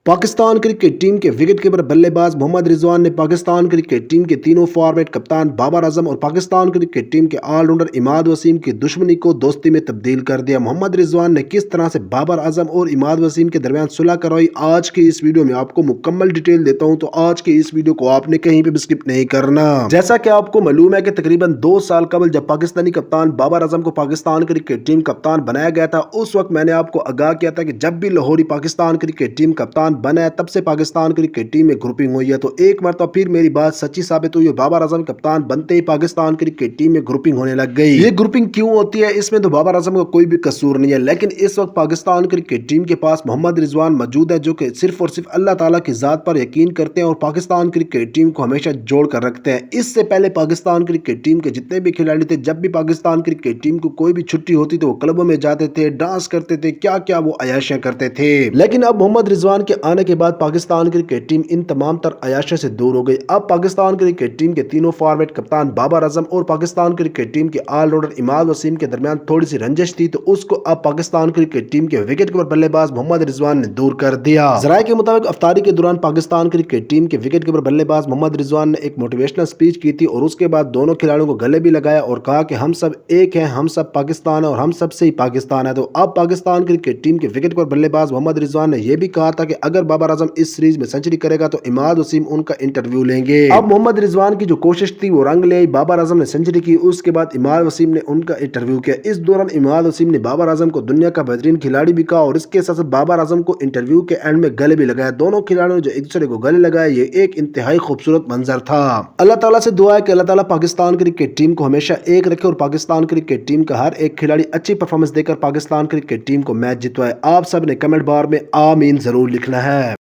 Pakistan cricket team के wicket keeper बल्लेबाज मोहम्मद रिजवान ने पाकिस्तान क्रिकेट टीम के तीनों फॉर्मेट कप्तान बाबर आजम और पाकिस्तान क्रिकेट टीम के ऑलराउंडर इमाद वसीम की दुश्मनी को दोस्ती में तब्दील कर दिया। मोहम्मद रिजवान ने किस तरह से बाबर आजम और इमाद वसीम के दरमियान सुलह करवाई, आज की इस वीडियो में आपको मुकम्मल डिटेल देता हूं, तो आज की इस वीडियो को आपने कहीं पे भी स्किप नहीं करना। जैसा कि आपको मालूम है कि तकरीबन 2 साल कबल जब पाकिस्तानी कप्तान बाबर आजम को पाकिस्तान क्रिकेट टीम कप्तान बनाया गया था, उस वक्त मैंने आपको आगाह किया था कि जब भी लाहौरी पाकिस्तान क्रिकेट टीम कप्तान बना है तब से पाकिस्तान क्रिकेट टीम में ग्रुपिंग हुई है। तो एक मरतबा फिर मेरी बात सच्ची साबित हुई, बाबर आजम कप्तान बनते ही पाकिस्तान क्रिकेट टीम में ग्रुपिंग होने लग गई। ये ग्रुपिंग क्यों होती है, इसमें तो बाबर आजम का कोई भी कसूर नहीं है, लेकिन इस वक्त पाकिस्तान क्रिकेट टीम के पास मोहम्मद रिजवान मौजूद है जो कि सिर्फ और सिर्फ अल्लाह ताला की जात पर यकीन करते हैं और पाकिस्तान क्रिकेट टीम को हमेशा जोड़ कर रखते हैं। इससे पहले पाकिस्तान क्रिकेट टीम के जितने भी खिलाड़ी थे, जब भी पाकिस्तान क्रिकेट टीम को कोई भी छुट्टी होती तो वो क्लबों में जाते थे, डांस करते थे, क्या क्या वो अयाशियां करते थे। लेकिन अब मोहम्मद रिजवान के आने के बाद पाकिस्तान क्रिकेट टीम इन तमाम तर अयाशियों से दूर हो गई। अब पाकिस्तान क्रिकेट टीम के तीनों फॉर्मेट कप्तान बाबर आजम और पाकिस्तान क्रिकेट टीम के ऑलराउंडर इमाद वसीम के दरमियान थोड़ी सी रंजिश थी, तो उसको अब पाकिस्तान क्रिकेट टीम के विकेट कीपर बल्लेबाज मोहम्मद रिजवान ने दूर कर दिया। जराये के मुताबिक अफ्तारी के दौरान पाकिस्तान क्रिकेट टीम के विकेट कीपर बल्लेबाज मोहम्मद रिजवान ने एक मोटिवेशनल स्पीच की थी और उसके बाद दोनों खिलाड़ियों को गले भी लगाया और कहा कि हम सब एक हैं, हम सब पाकिस्तान है और हम सब से ही पाकिस्तान है। तो अब पाकिस्तान क्रिकेट टीम के विकेट कीपर बल्लेबाज मोहम्मद रिजवान ने यह भी कहा था कि अगर बाबर आजम इस सीरीज में सेंचुरी करेगा तो इमाद वसीम उनका इंटरव्यू लेंगे। अब मोहम्मद रिजवान की जो कोशिश थी वो रंग ले आई, बाबर आजम ने सेंचुरी की, उसके बाद इमाद वसीम ने उनका इंटरव्यू किया। इस दौरान इमाद वसीम ने बाबर आजम को दुनिया का बेहतरीन खिलाड़ी भी कहा और इसके साथ बाबर आजम को इंटरव्यू के एंड में गले भी लगाया। दोनों खिलाड़ियों ने जो एक दूसरे को गले लगाए, ये एक इंतहाई खूबसूरत मंजर था। अल्लाह ताला से दुआ है कि अल्लाह ताला पाकिस्तान क्रिकेट टीम को हमेशा एक रखे और पाकिस्तान क्रिकेट टीम का हर एक खिलाड़ी अच्छी परफॉर्मेंस देकर पाकिस्तान क्रिकेट टीम को मैच जितवाए। आप सब ने कमेंट बार में आमीन जरूर लिखना है।